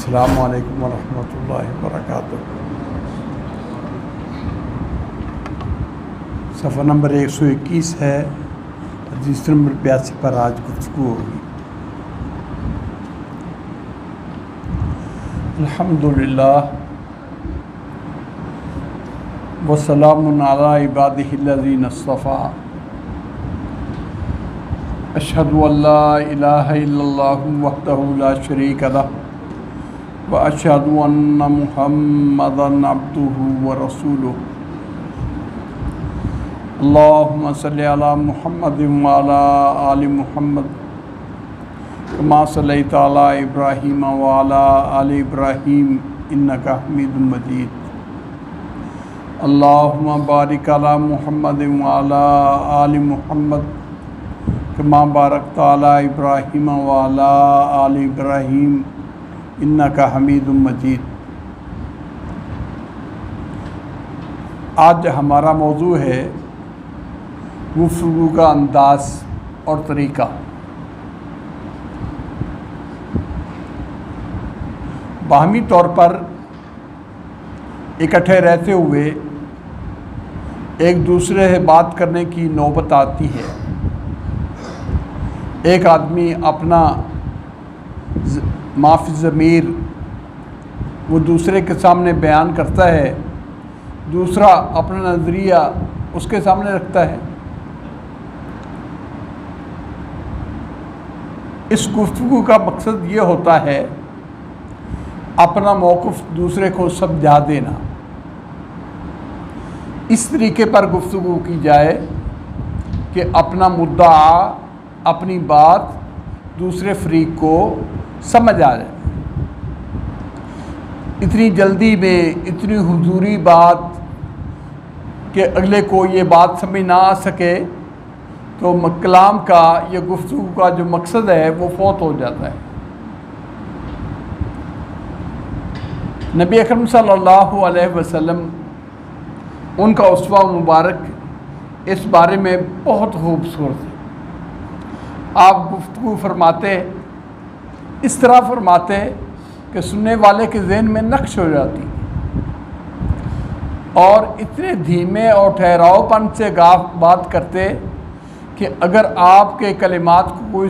السلام علیکم ورحمۃ اللہ وبرکاتہ۔ صفحہ نمبر 121 ہے، حدیث نمبر 82 پر آج گفتگو ہوگی۔ الحمدللہ وسلام علی عبادہ الذین اصطفیٰ، اشہد ان لا الہ الا اللہ وحدہ لا شریک لہ واشہد ان محمدا عبدہ ورسولہ۔ اللہم صلی علی محمد وعلی آل محمد کما صلیت علی ابراہیم وعلی آل ابراہیم انک حمید مجید۔ اللہم بارک علی محمد وعلی آل محمد کما بارکت علی ابراہیم وعلی آل ابراہیم انک حمید مجید۔ آج ہمارا موضوع ہے گفتگو کا انداز اور طریقہ۔ باہمی طور پر اکٹھے رہتے ہوئے ایک دوسرے سے بات کرنے کی نوبت آتی ہے۔ ایک آدمی اپنا معافی ضمیر وہ دوسرے کے سامنے بیان کرتا ہے، دوسرا اپنا نظریہ اس کے سامنے رکھتا ہے۔ اس گفتگو کا مقصد یہ ہوتا ہے اپنا موقف دوسرے کو سمجھا دینا۔ اس طریقے پر گفتگو کی جائے کہ اپنا مدعا، اپنی بات دوسرے فریق کو سمجھ آ جائے۔ اتنی جلدی میں اتنی حضوری بات کہ اگلے کو یہ بات سمجھ نہ آ سکے تو کلام کا یا گفتگو کا جو مقصد ہے وہ فوت ہو جاتا ہے۔ نبی اکرم صلی اللہ علیہ وسلم، ان کا اسوہ مبارک اس بارے میں بہت خوبصورت ہے۔ آپ گفتگو فرماتے اس طرح فرماتے کہ سننے والے کے ذہن میں نقش ہو جاتی، اور اتنے دھیمے اور ٹھہراؤ پن سے بات کرتے کہ اگر آپ کے کلمات کو کوئی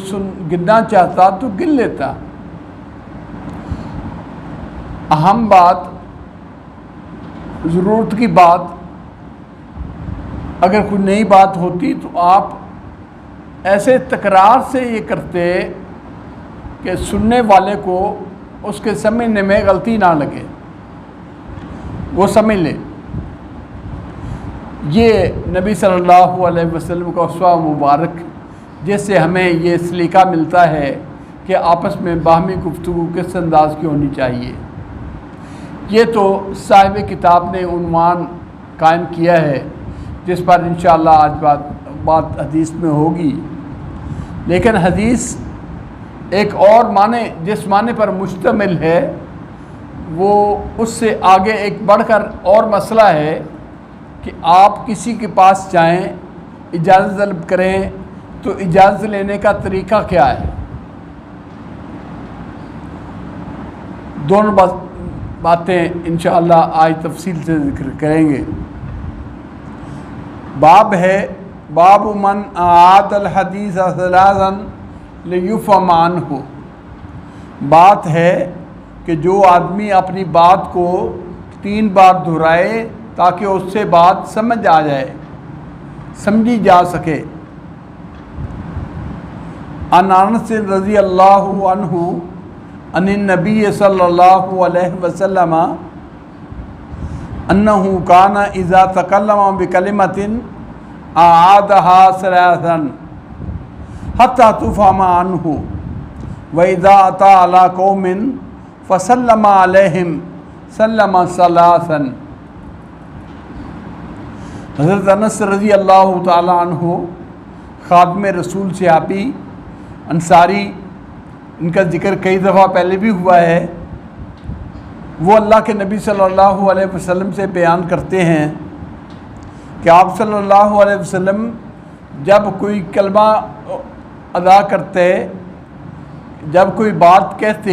گننا چاہتا تو گن لیتا۔ اہم بات، ضرورت کی بات، اگر کوئی نئی بات ہوتی تو آپ ایسے تکرار سے یہ کرتے کہ سننے والے کو اس کے سمجھنے میں غلطی نہ لگے، وہ سمجھ لے۔ یہ نبی صلی اللہ علیہ وسلم کا اسوہ مبارک، جس سے ہمیں یہ سلیقہ ملتا ہے کہ آپس میں باہمی گفتگو کس انداز کی ہونی چاہیے۔ یہ تو صاحب کتاب نے عنوان قائم کیا ہے، جس پر انشاءاللہ آج بات حدیث میں ہوگی۔ لیکن حدیث ایک اور معنی، جس معنی پر مشتمل ہے، وہ اس سے آگے ایک بڑھ کر اور مسئلہ ہے کہ آپ کسی کے پاس جائیں، اجازت طلب کریں تو اجازت لینے کا طریقہ کیا ہے۔ دونوں باتیں انشاءاللہ آج تفصیل سے ذکر کریں گے۔ باب ہے، باب من اعاد الحدیث ثلاثا لیفهم عنہ۔ بات ہے کہ جو آدمی اپنی بات کو 3 بار دہرائے تاکہ اس سے بات سمجھ آ جائے، سمجھی جا سکے۔ عن انس رضی اللہ عنہ عن النبی صلی اللہ علیہ وسلم انہ کان اذا تکلم بکلمۃ اعادها ثلاثا حتی تفهم عنہ وَإِذَا أَتَى عَلَىٰ قَوْمٍ فَسَلَّمَ عَلَيْهِمْ سَلَّمَ ثَلَاثًا۔ حضرت انس رضی اللہ تعالیٰ عنہ، خادم رسول صحابی انصاری، ان کا ذکر کئی دفعہ پہلے بھی ہوا ہے۔ وہ اللہ کے نبی صلی اللہ علیہ وسلم سے بیان کرتے ہیں کہ آپ صلی اللہ علیہ وسلم جب کوئی کلمہ ادا کرتے، جب کوئی بات کہتے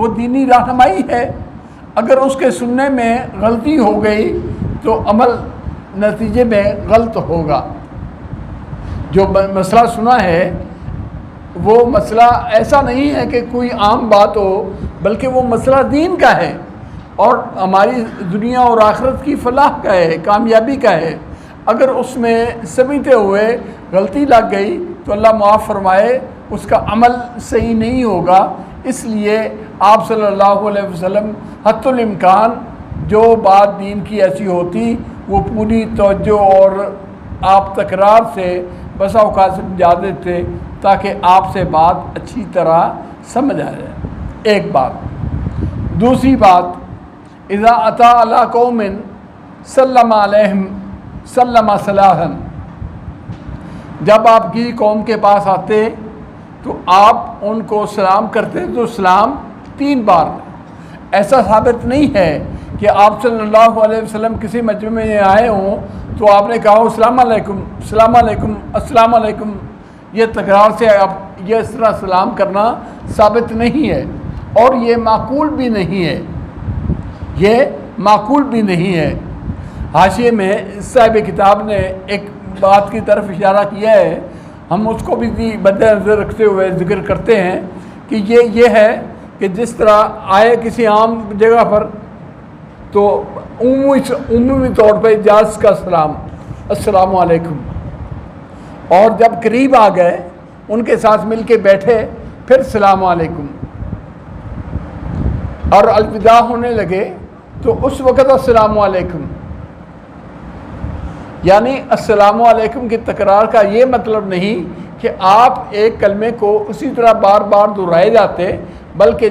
وہ دینی رہنمائی ہے. اگر اس کے سننے میں غلطی ہو گئی تو عمل نتیجے میں غلط ہوگا. جو مسئلہ سنا ہے وہ مسئلہ ایسا نہیں ہے کہ کوئی عام بات ہو، بلکہ وہ مسئلہ دین کا ہے اور ہماری دنیا اور آخرت کی فلاح کا ہے، کامیابی کا ہے. اگر اس میں سمجھتے ہوئے غلطی لگ گئی تو اللہ معاف فرمائے، اس کا عمل صحیح نہیں ہوگا. اس لیے آپ صلی اللہ علیہ وسلم حتی الامکان جو بات دین کی ایسی ہوتی وہ پوری توجہ اور آپ تکرار سے بسا اوقات سمجھا دیتے تاکہ آپ سے بات اچھی طرح سمجھ آ جائے. ایک بات. دوسری بات، اذا اتی علی قوم سلم علیہم سلم صلاحا، جب آپ کی قوم کے پاس آتے تو آپ ان کو سلام کرتے تو سلام 3 بار. ایسا ثابت نہیں ہے کہ آپ صلی اللہ علیہ وسلم کسی مجمع میں آئے ہوں تو آپ نے کہا السلام علیکم السلام علیکم السلام علیکم. یہ تکرار سے آپ یہ اس طرح سلام کرنا ثابت نہیں ہے اور یہ معقول بھی نہیں ہے. یہ معقول بھی نہیں ہے. حاشیے میں صاحب کتاب نے ایک بات کی طرف اشارہ کیا ہے، ہم اس کو بھی مد نظر رکھتے ہوئے ذکر کرتے ہیں کہ یہ ہے کہ جس طرح آئے کسی عام جگہ پر تو عمومی طور پہ اجازت کا سلام السلام علیکم، اور جب قریب آ گئے ان کے ساتھ مل کے بیٹھے پھر السلام علیکم، اور الوداع ہونے لگے تو اس وقت السلام علیکم. یعنی السلام علیکم کی تکرار کا یہ مطلب نہیں کہ آپ ایک کلمے کو اسی طرح بار بار دہرائے جاتے، بلکہ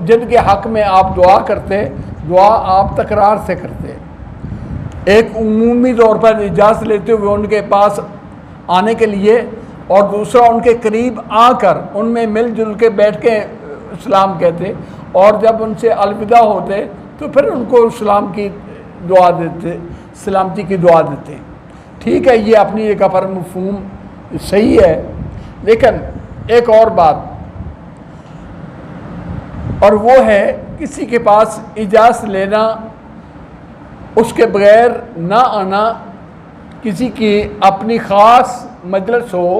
جن کے حق میں آپ دعا کرتے دعا آپ تکرار سے کرتے. ایک عمومی طور پر اجازت لیتے ہوئے ان کے پاس آنے کے لیے، اور دوسرا ان کے قریب آ کر ان میں مل جل کے بیٹھ کے سلام کہتے، اور جب ان سے الوداع ہوتے تو پھر ان کو سلام کی دعا دیتے، سلامتی کی دعا دیتے. ٹھیک ہے، یہ اپنی جگہ پر مفہوم صحیح ہے. لیکن ایک اور بات، اور وہ ہے کسی کے پاس اجازت لینا، اس کے بغیر نہ آنا. کسی کی اپنی خاص مجلس ہو،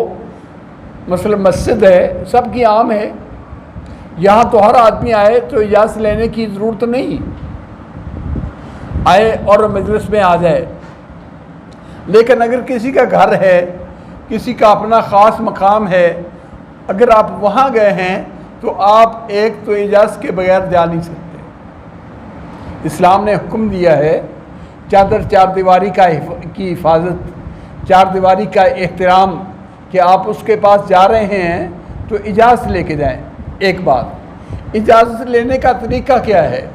مثلا مسجد ہے سب کی عام ہے، یہاں تو ہر آدمی آئے تو اجازت لینے کی ضرورت نہیں، آئے اور مجلس میں آ جائے. لیکن اگر کسی کا گھر ہے، کسی کا اپنا خاص مقام ہے، اگر آپ وہاں گئے ہیں تو آپ ایک تو اجازت کے بغیر جا نہیں سکتے. اسلام نے حکم دیا ہے چار دیواری کی حفاظت، 4 دیواری کا احترام، کہ آپ اس کے پاس جا رہے ہیں تو اجازت لے کے جائیں. ایک بات، اجازت لینے کا طریقہ کیا ہے؟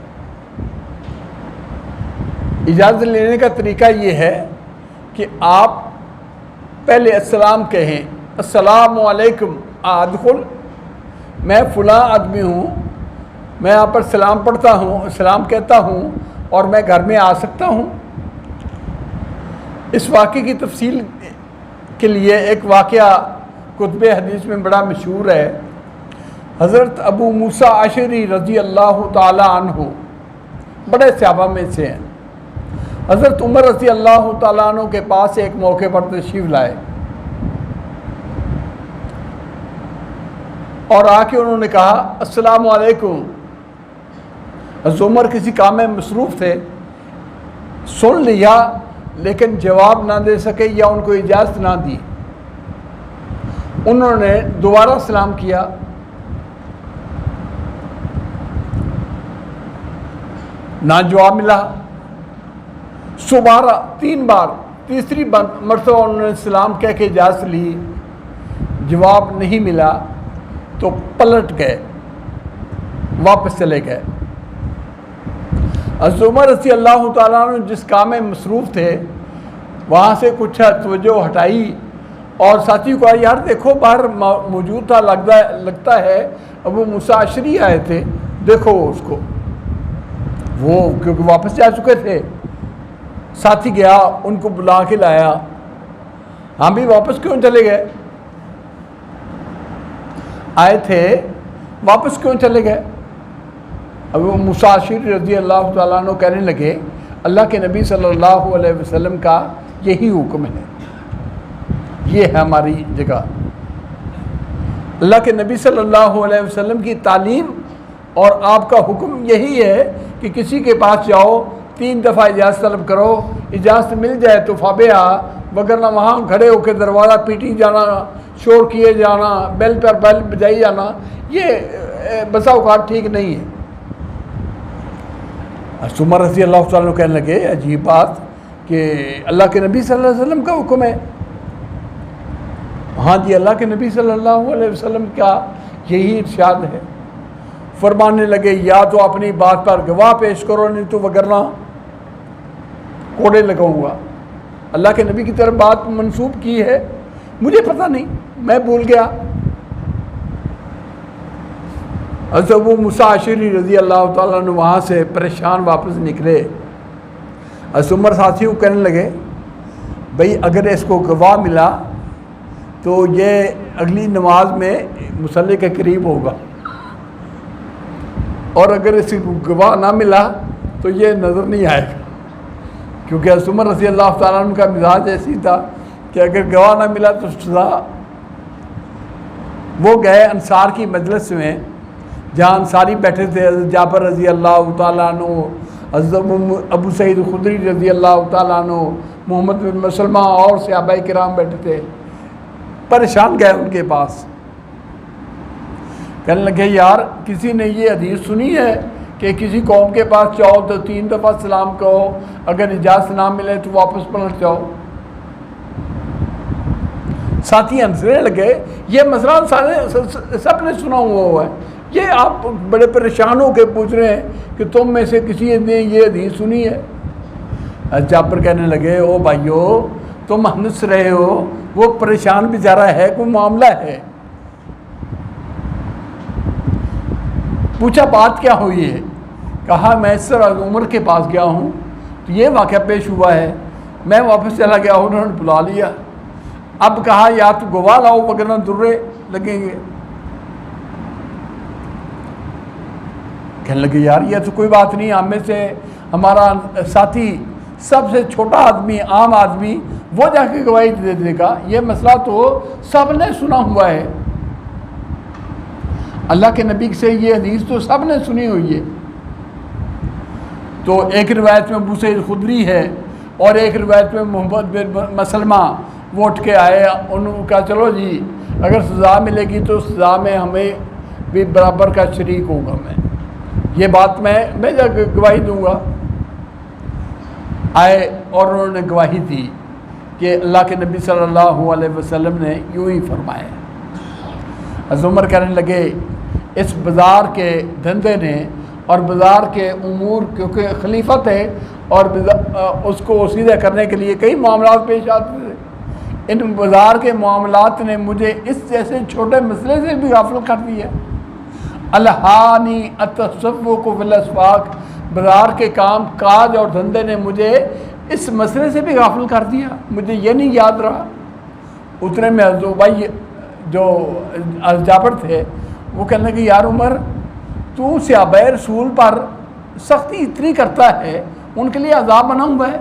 اجازت لینے کا طریقہ یہ ہے کہ آپ پہلے السلام کہیں، السلام علیکم ادخل، میں فلاں آدمی ہوں، میں یہاں پر سلام پڑھتا ہوں، سلام کہتا ہوں اور میں گھر میں آ سکتا ہوں. اس واقعے کی تفصیل کے لیے ایک واقعہ کتب حدیث میں بڑا مشہور ہے. حضرت ابو موسیٰ اشعری رضی اللہ تعالی عنہ بڑے صحابہ میں سے ہیں. حضرت عمر رضی اللہ تعالیٰ عنہ کے پاس ایک موقع پر تشریف لائے اور آ کے انہوں نے کہا السلام علیکم. حضرت عمر کسی کام میں مصروف تھے، سن لیا لیکن جواب نہ دے سکے یا ان کو اجازت نہ دی. انہوں نے دوبارہ سلام کیا، نہ جواب ملا. دوبارہ 3 بار، تیسری مرتبہ انہوں نے سلام کہہ کے اجازت لی، جواب نہیں ملا تو پلٹ گئے، واپس چلے گئے. حضرت عمر رضی اللہ تعالیٰ عنہ جس کام میں مصروف تھے وہاں سے کچھ توجہ ہٹائی اور ساتھی کو یار دیکھو باہر موجود تھا، لگتا ہے ابو موسیٰ اشعری آئے تھے، دیکھو اس کو. وہ کیونکہ واپس جا چکے تھے، ساتھی گیا ان کو بلا کے لایا. ہم بھی واپس کیوں چلے گئے؟ آئے تھے واپس کیوں چلے گئے؟ ابو موسیٰ اشعری رضی اللہ تعالیٰ عنہ کہنے لگے اللہ کے نبی صلی اللہ علیہ وسلم کا یہی حکم ہے، یہ ہے ہماری جگہ۔ اللہ کے نبی صلی اللہ علیہ وسلم کی تعلیم اور آپ کا حکم یہی ہے کہ کسی کے پاس جاؤ 3 دفعہ اجازت طلب کرو، اجازت مل جائے تو فابیا، وگرنہ وہاں کھڑے ہو کے دروازہ پیٹی جانا، شور کیے جانا، بیل پر بیل بجائی جانا، یہ بسا اوقات ٹھیک نہیں ہے۔ عمر رضی اللہ تعالیٰ عنہ کہنے لگے عجیب بات کہ اللہ کے نبی صلی اللہ علیہ وسلم کا حکم ہے۔ ہاں جی، اللہ کے نبی صلی اللہ علیہ وسلم کا یہی ارشاد ہے۔ فرمانے لگے یا تو اپنی بات پر گواہ پیش کرو، نہیں تو وگرنہ کوڑے لگاؤں گا۔ اللہ کے نبی کی طرف بات منسوب کی ہے، مجھے پتہ نہیں، میں بھول گیا۔ حضرت ابو موسیٰ اشعری رضی اللہ تعالیٰ عنہ وہاں سے پریشان واپس نکلے۔ حضرت عمر ساتھیوں کہنے لگے بھئی اگر اس کو گواہ ملا تو یہ اگلی نماز میں مصلی کے قریب ہوگا، اور اگر اس کو گواہ نہ ملا تو یہ نظر نہیں آئے گا، کیونکہ حضرت عمر رضی اللہ تعالیٰ عنہ کا مزاج ایسی تھا کہ اگر گواہ نہ ملا تو سزا۔ وہ گئے انصار کی مجلس میں جہاں انصاری بیٹھے تھے، حضرت جابر رضی اللہ تعالیٰ عنہ، حضرت ابو سعید خدری رضی اللہ تعالیٰ عنہ، محمد بن مسلمہ اور صحابہ کرام بیٹھے تھے۔ پریشان گئے ان کے پاس، کہنے لگے یار کسی نے یہ حدیث سنی ہے کہ کسی قوم کے پاس جاؤ تو 3 دفعہ سلام کہو، اگر اجازت نہ ملے تو واپس پلٹ جاؤ۔ ساتھی ہنسنے لگے، یہ مسئلہ سب نے سنا ہوا ہے، یہ آپ بڑے پریشان ہو کے پوچھ رہے ہیں کہ تم میں سے کسی نے یہ حدیث سنی ہے؟ جابر کہنے لگے او بھائیو تم ہنس رہے ہو، وہ پریشان بیچارہ ہے، کوئی معاملہ ہے۔ پوچھا بات کیا ہوئی ہے؟ کہا میں اس طرح عمر کے پاس گیا ہوں تو یہ واقعہ پیش ہوا ہے، میں واپس چلا گیا ہوں، انہوں نے بلا لیا، اب کہا یا تو گواہ لاؤ وگرنہ درے لگیں گے۔ کہنے لگے یار یہ تو کوئی بات نہیں، ہم میں سے ہمارا ساتھی سب سے چھوٹا آدمی، عام آدمی، وہ جا کے گواہی دے دے گا، یہ مسئلہ تو سب نے سنا ہوا ہے، اللہ کے نبی سے یہ حدیث تو سب نے سنی ہوئی ہے۔ تو ایک روایت میں ابو سعید خدری ہے اور ایک روایت میں محمد بن مسلمہ، وہ اٹھ کے آئے، انہوں نے کہا چلو جی اگر سزا ملے گی تو سزا میں ہمیں بھی برابر کا شریک ہوگا، میں یہ بات میں جا کے گواہی دوں گا۔ آئے اور انہوں نے گواہی دی کہ اللہ کے نبی صلی اللہ علیہ وسلم نے یوں ہی فرمایا۔ حضرت عمر کہنے لگے اس بازار کے دھندے نے اور بازار کے امور، کیونکہ خلیفہ تھے اور اس کو سیدھا کرنے کے لیے کئی معاملات پیش آتے تھے، ان بازار کے معاملات نے مجھے اس جیسے چھوٹے مسئلے سے بھی غافل کر دیا۔ الہانی التصوف فی الاسواق، بازار کے کام کاج اور دھندے نے مجھے اس مسئلے سے بھی غافل کر دیا، مجھے یہ نہیں یاد رہا۔ اتنے میں حضرت بھائی جو جابر تھے وہ کہنے لگے یار عمر تو صحابہ رسول پر سختی اتنی کرتا ہے، ان کے لیے عذاب بنا ہوا ہے،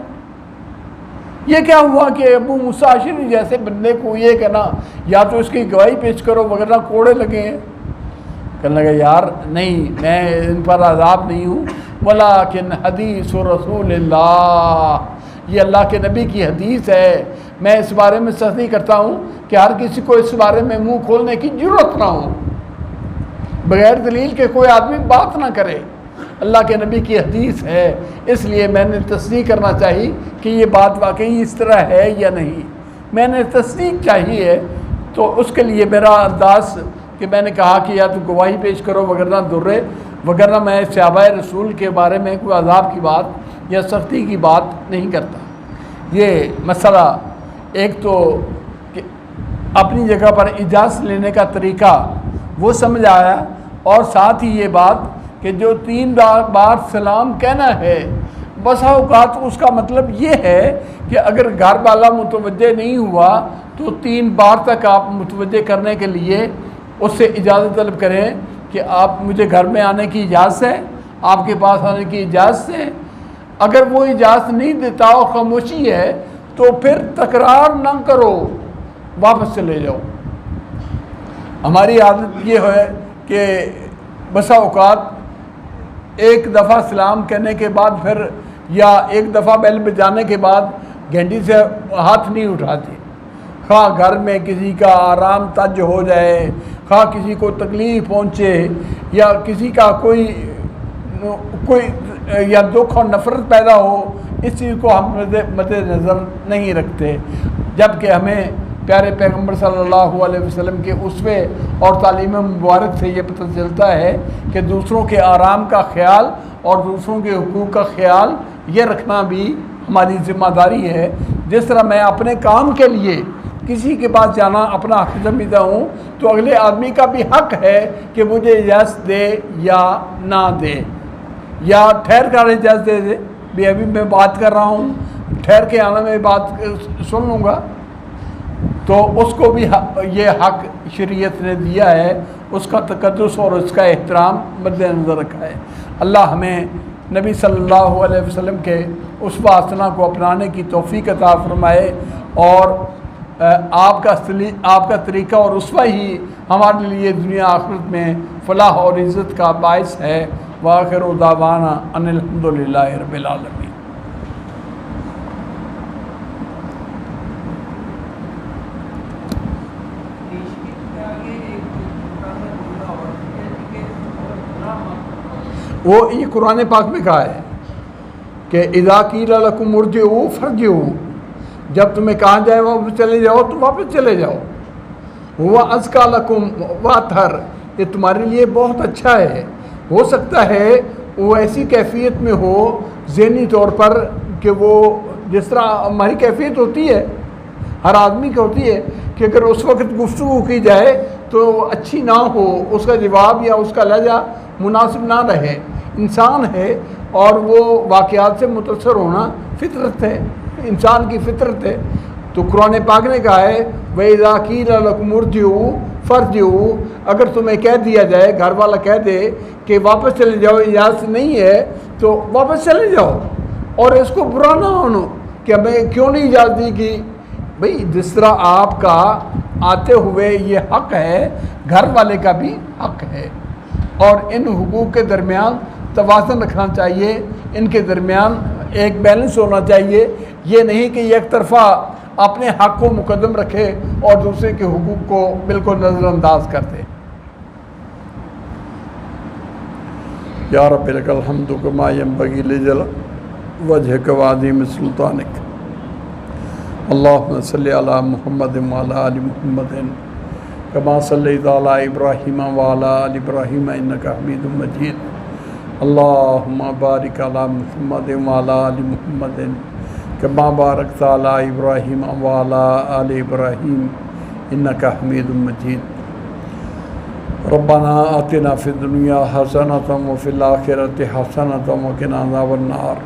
یہ کیا ہوا کہ ابو موسیٰ اشعری جیسے بندے کو یہ کہنا یا تو اس کی گواہی پیش کرو وغیرہ کوڑے لگے ہیں؟ کہنے لگا یار نہیں، میں ان پر عذاب نہیں ہوں، ولیکن حدیث رسول اللہ، یہ اللہ کے نبی کی حدیث ہے، میں اس بارے میں سختی کرتا ہوں کہ ہر کسی کو اس بارے میں منہ کھولنے کی ضرورت نہ ہو، بغیر دلیل کے کوئی آدمی بات نہ کرے، اللہ کے نبی کی حدیث ہے، اس لیے میں نے تصدیق کرنا چاہیے کہ یہ بات واقعی اس طرح ہے یا نہیں، میں نے تصدیق چاہیے، تو اس کے لیے میرا انداز کہ میں نے کہا کہ یا تو گواہی پیش کرو وگرنہ درے، وگرنہ میں صحابہ رسول کے بارے میں کوئی عذاب کی بات یا سختی کی بات نہیں کرتا۔ یہ مسئلہ ایک تو کہ اپنی جگہ پر اجازت لینے کا طریقہ وہ سمجھ آیا، اور ساتھ ہی یہ بات کہ جو 3 بار سلام کہنا ہے، بسا اوقات اس کا مطلب یہ ہے کہ اگر گھر والا متوجہ نہیں ہوا تو 3 بار تک آپ متوجہ کرنے کے لیے اس سے اجازت طلب کریں کہ آپ مجھے گھر میں آنے کی اجازت ہے، آپ کے پاس آنے کی اجازت ہے؟ اگر وہ اجازت نہیں دیتا اور خاموشی ہے تو پھر تکرار نہ کرو، واپس چلے جاؤ۔ ہماری عادت یہ ہے کہ بسا اوقات ایک دفعہ سلام کہنے کے بعد پھر یا ایک دفعہ بیل بجانے کے بعد گھنٹی سے ہاتھ نہیں اٹھاتے، خواہ گھر میں کسی کا آرام تج ہو جائے، خواہ کسی کو تکلیف پہنچے، یا کسی کا کوئی یا دکھ اور نفرت پیدا ہو، اس چیز کو ہم مد نظر نہیں رکھتے، جبکہ ہمیں پیارے پیغمبر صلی اللہ علیہ وسلم کے اسوے اور تعلیم مبارک سے یہ پتہ چلتا ہے کہ دوسروں کے آرام کا خیال اور دوسروں کے حقوق کا خیال یہ رکھنا بھی ہماری ذمہ داری ہے۔ جس طرح میں اپنے کام کے لیے کسی کے پاس جانا اپنا حق سمجھتا ہوں، تو اگلے آدمی کا بھی حق ہے کہ مجھے اجازت دے یا نہ دے، یا ٹھہر کر اجازت دے دے بھی ابھی میں بات کر رہا ہوں، ٹھہر کے آنا میں بات سن لوں گا، تو اس کو بھی یہ حق شریعت نے دیا ہے، اس کا تقدس اور اس کا احترام مد نظر رکھا ہے۔ اللہ ہمیں نبی صلی اللہ علیہ وسلم کے اسوہ حسنہ کو اپنانے کی توفیق عطا فرمائے، اور آپ کا طریقہ اور اسوہ ہی ہمارے لیے دنیا آخرت میں فلاح اور عزت کا باعث ہے۔ وآخر دعوانا ان الحمد للہ رب العالمین۔ وہ یہ قرآن پاک میں کہا ہے کہ اذا قیل لکم ارجعوا فارجعوا، جب تمہیں کہا جائے واپس چلے جاؤ تو واپس چلے جاؤ۔ ہوا ازکا لکم واطہر، یہ تمہارے لیے بہت اچھا ہے۔ ہو سکتا ہے وہ ایسی کیفیت میں ہو ذہنی طور پر کہ وہ جس طرح ہماری کیفیت ہوتی ہے، ہر آدمی کی ہوتی ہے، کہ اگر اس وقت گفتگو کی جائے تو اچھی نہ ہو، اس کا جواب یا اس کا لہجہ مناسب نہ رہے، انسان ہے اور وہ واقعات سے متاثر ہونا فطرت ہے، انسان کی فطرت ہے۔ تو قرآن پاک نے کہا ہے وَإِذَا قِيلَ لَكُمُ ارْجِعُوا فَارْجِعُوا، اگر تمہیں کہہ دیا جائے، گھر والا کہہ دے کہ واپس چلے جاؤ، اجازت نہیں ہے تو واپس چلے جاؤ، اور اس کو برا نہ مانو کہ ہمیں کیوں نہیں اجازت دی گئی۔ بھئی جس طرح آپ کا آتے ہوئے یہ حق ہے، گھر والے کا بھی حق ہے، اور ان حقوق کے درمیان توازن رکھنا چاہیے، ان کے درمیان ایک بیلنس ہونا چاہیے، یہ نہیں کہ یک طرفہ اپنے حق کو مقدم رکھے اور دوسرے کے حقوق کو بالکل نظر انداز کر دے۔ یا رب لک الحمد کما ینبغی لجلال وجہک وعظیم سلطانک، اللہم صلی علی محمد وعلی آل محمد کما صلیت علی ابراہیم وعلی آل ابراہیم انک حمید مجید، اللہم بارک علی محمد وعلی آل محمد کما بارکت علی ابراہیم وعلی آل ابراہیم انک حمید مجید۔ ربنا آتنا فی الدنیا حسنۃ وفی الآخرۃ حسنۃ وقنا عذاب النار۔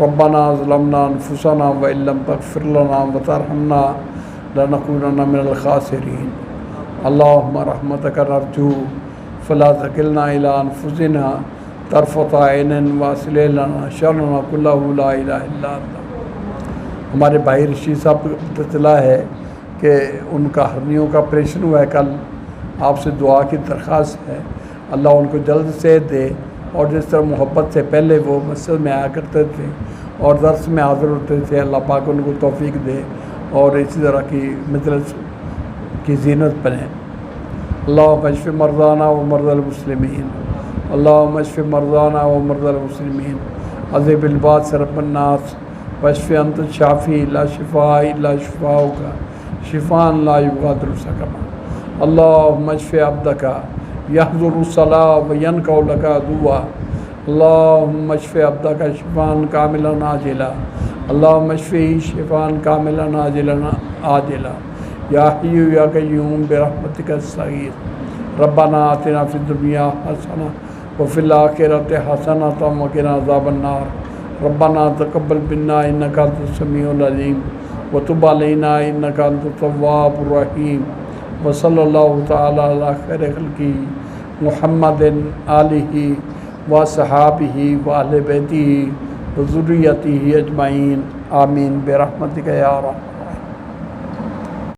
ربنا ظلمنا انفسنا وان لم تغفر لنا وترحمنا لنکونن من الخاسرین۔ اللہم رحمتک نرجو فلا تکلنا الی انفسنا طرفۃ عین واصلح لنا شرنا کلہ لا الہ الا انت۔ ہمارے بھائی رشید صاحب کو پتہ چلا ہے کہ ان کا ہرنیوں کا آپریشن ہوا ہے کل، آپ سے دعا کی درخواست ہے، اللہ ان کو جلد صحت دے، اور جس طرح محبت سے پہلے وہ مسجد میں آیا کرتے تھے اور درس میں حاضر ہوتے تھے، اللہ پاک ان کو توفیق دے اور اسی طرح کی مجلس کی زینت بنے۔ اللہم اشف مرضانا و مرضی المسلمین، اللہم اشف مرضانا و مرضی المسلمین، اذھب الباس رب الناس واشف انت الشافی لا شفاء الا شفاؤک شفاء لا یغادر سقما۔ اللہم اشف عبدک یحضر الصلاۃ وینکع لک عدوا، اللہم اشف عبدک شفاء کاملا عاجلا، اللہم اشفہ شفاء کاملا عاجلا عاجلا، یا حی یا قیوم برحمتک استغیث۔ ربنا آتنا فی الدنیا حسنہ وفی الآخرۃ حسنۃ وقنا عذاب النار۔ ربنا تقبل منا انک انت السمیع العلیم وتب علینا انک انت التواب الرحیم، وصلی اللہ تعالی علی خیر خلقہ محمد آلہ و صحابہ و اہل بیتہ و ذریتہ اجمعین آمین برحمتک یا رحمن۔